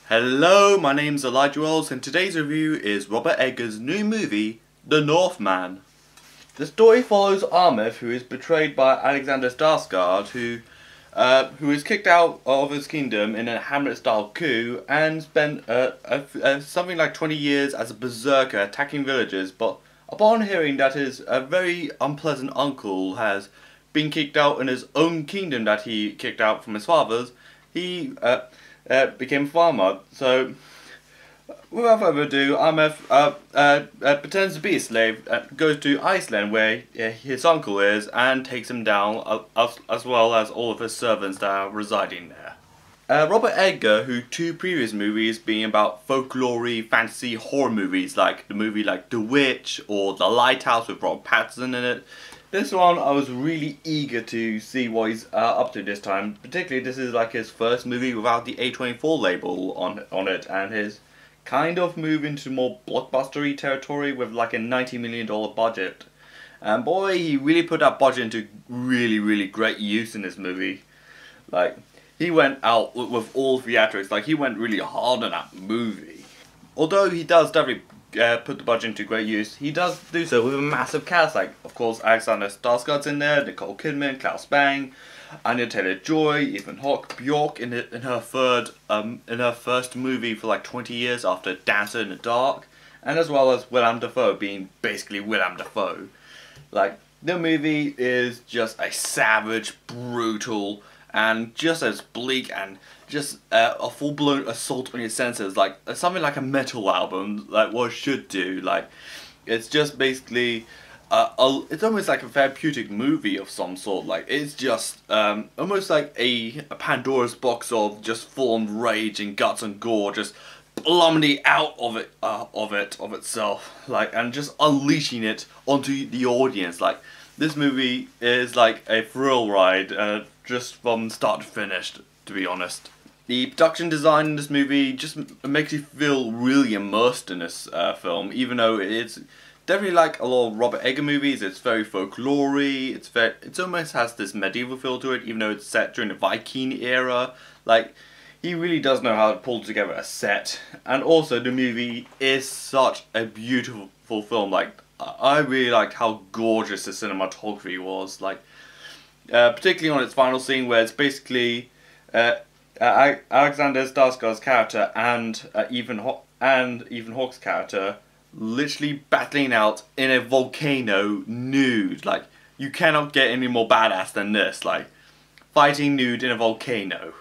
Hello, my name's Elijah Wells and today's review is Robert Eggers' new movie, The Northman. The story follows Armith, who is betrayed by Alexander Skarsgård, who is kicked out of his kingdom in a Hamlet-style coup and spent something like 20 years as a berserker attacking villages, but upon hearing that his very unpleasant uncle has been kicked out in his own kingdom that he kicked out from his father's, he became a farmer. So, without further ado, Armith pretends to be a slave, goes to Iceland where his uncle is, and takes him down, as well as all of his servants that are residing there. Robert Eggers, who two previous movies being about folklore, fantasy, horror movies, like the movie like The Witch or The Lighthouse with Robert Pattinson in it. This one I was really eager to see what he's up to this time. Particularly this is like his first movie without the A24 label on it, and his kind of move into more blockbustery territory with like a $90 million budget. And boy, he really put that budget into really great use in this movie. Like, he went out with all theatrics, like he went really hard on that movie. Although he does definitely put the budget into great use, he does do so with a massive cast, like of course Alexander Skarsgård's in there, Nicole Kidman, Klaus Bang, Anya Taylor-Joy, Ethan Hawke, Bjork in her first movie for like 20 years after Dancer in the Dark, and as well as Willem Dafoe being basically Willem Dafoe. Like, the movie is just a savage, brutal, and just as bleak and just a full-blown assault on your senses, like something like a metal album, like what it should do. Like, it's just basically it's almost like a therapeutic movie of some sort. Like, it's just almost like a Pandora's box of just full-on rage and guts and gore, just plummeting out of itself, like, and just unleashing it onto the audience. Like, this movie is like a thrill ride, just from start to finish, to be honest. The production design in this movie just makes you feel really immersed in this film, even though it's definitely like a lot of Robert Eggers movies. It's very folklore-y, it almost has this medieval feel to it, even though it's set during the Viking era. Like, he really does know how to pull together a set, and also the movie is such a beautiful film. Like, I really liked how gorgeous the cinematography was, like, particularly on its final scene where it's basically Alexander Skarsgård's character and Ethan Hawke's character literally battling out in a volcano nude. Like, you cannot get any more badass than this, like, fighting nude in a volcano.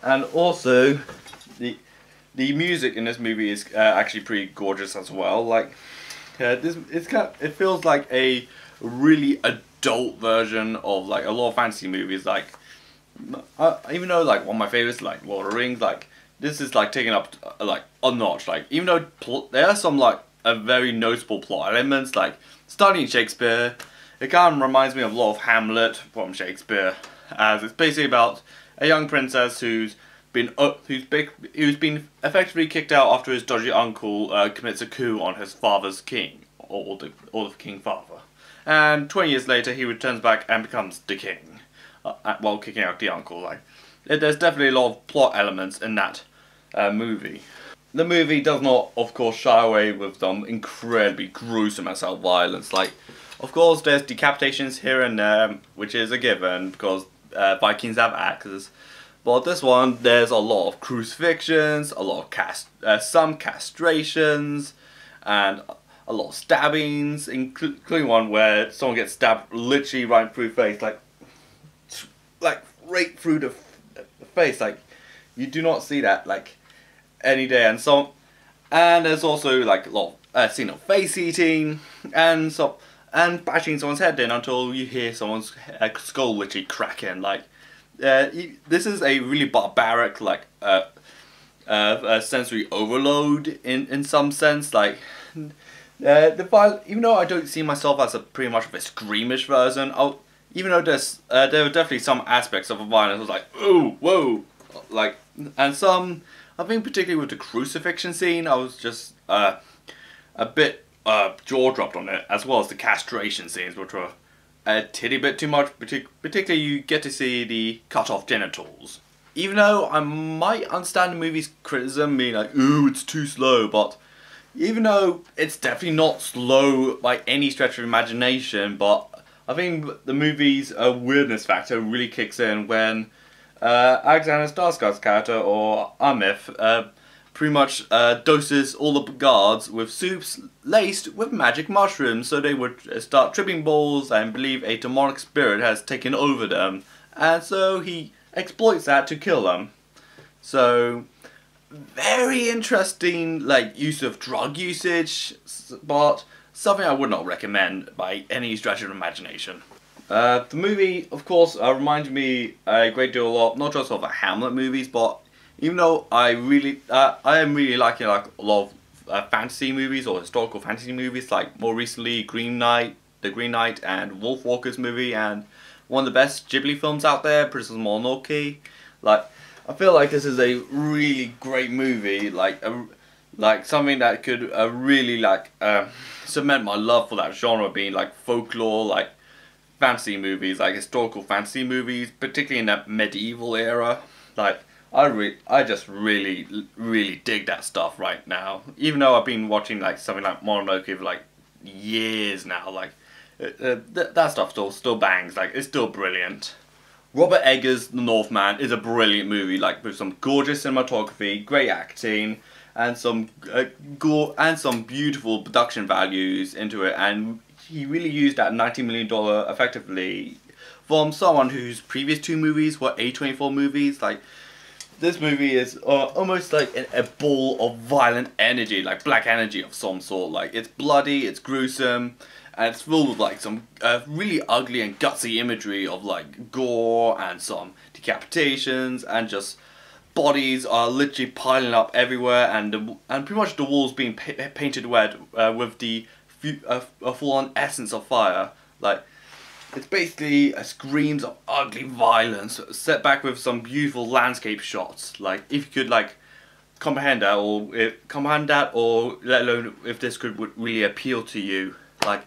And also, the music in this movie is actually pretty gorgeous as well. Like, it feels like a really adult version of like a lot of fantasy movies. Like, even though like one of my favorites, like Lord of the Rings, like this is like taken up like a notch. Like, even though there are some like very noticeable plot elements, like studying Shakespeare, it kind of reminds me of a lot of Hamlet from Shakespeare, as it's basically about a young princess who's been effectively kicked out after his dodgy uncle commits a coup on his father's king, or the king father. And 20 years later, he returns back and becomes the king, while kicking out the uncle. Like, there's definitely a lot of plot elements in that movie. The movie does not, of course, shy away with some incredibly gruesome assault violence. Like, of course, there's decapitations here and there, which is a given because Vikings have axes. But this one, there's a lot of crucifixions, a lot of some castrations, and a lot of stabbings, including one where someone gets stabbed literally right through the face, like right through the face. Like, you do not see that like any day. And there's also like a lot of scene of face eating and bashing someone's head in until you hear someone's skull literally cracking. Like, this is a really barbaric, like, sensory overload in some sense. Like, even though I don't see myself as pretty much of a squeamish version, even though there were definitely some aspects of the violence I was like, ooh, whoa, like, and some, I think particularly with the crucifixion scene, I was just a bit jaw dropped on it, as well as the castration scenes, which were a titty bit too much. Particularly, you get to see the cut off genitals. even though I might understand the movie's criticism, being like, ooh, it's too slow, but even though it's definitely not slow by any stretch of imagination, but I think the movie's weirdness factor really kicks in when Alexander Skarsgård's character, or Amif, pretty much doses all the guards with soups laced with magic mushrooms, so they would start tripping balls and believe a demonic spirit has taken over them, and so he exploits that to kill them. So, very interesting, like, use of drug usage, but something I would not recommend by any stretch of imagination. The movie, of course, reminds me a great deal of, not just of the Hamlet movies, but even though I am really liking like a lot of fantasy movies or historical fantasy movies, like more recently The Green Knight and Wolfwalkers movie, and one of the best Ghibli films out there, Princess Mononoke. Like, I feel like this is a really great movie, like something that could really like cement my love for that genre, being like folklore, like fantasy movies, like historical fantasy movies, particularly in that medieval era. Like, I just really dig that stuff right now. Even though I've been watching like something like Mononoke for like years now, like that stuff still bangs. Like, it's still brilliant. Robert Eggers' The Northman is a brilliant movie, like with some gorgeous cinematography, great acting, and some beautiful production values into it. And he really used that $90 million effectively from someone whose previous two movies were A24 movies. Like, this movie is almost like a ball of violent energy, like black energy of some sort. Like, it's bloody, it's gruesome, and it's filled with like some really ugly and gutsy imagery of like gore and some decapitations, and just bodies are literally piling up everywhere, and pretty much the walls being painted red with the full-on essence of fire. Like, it's basically screams of ugly violence set back with some beautiful landscape shots. Like, if you could like comprehend that, or let alone if this could really appeal to you, like,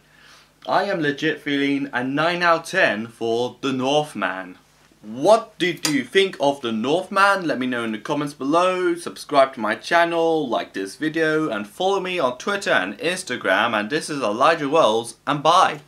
I am legit feeling a 9 out of 10 for The Northman. What did you think of The Northman? Let me know in the comments below. Subscribe to my channel, like this video, and follow me on Twitter and Instagram. And this is Elijah Wells, and bye.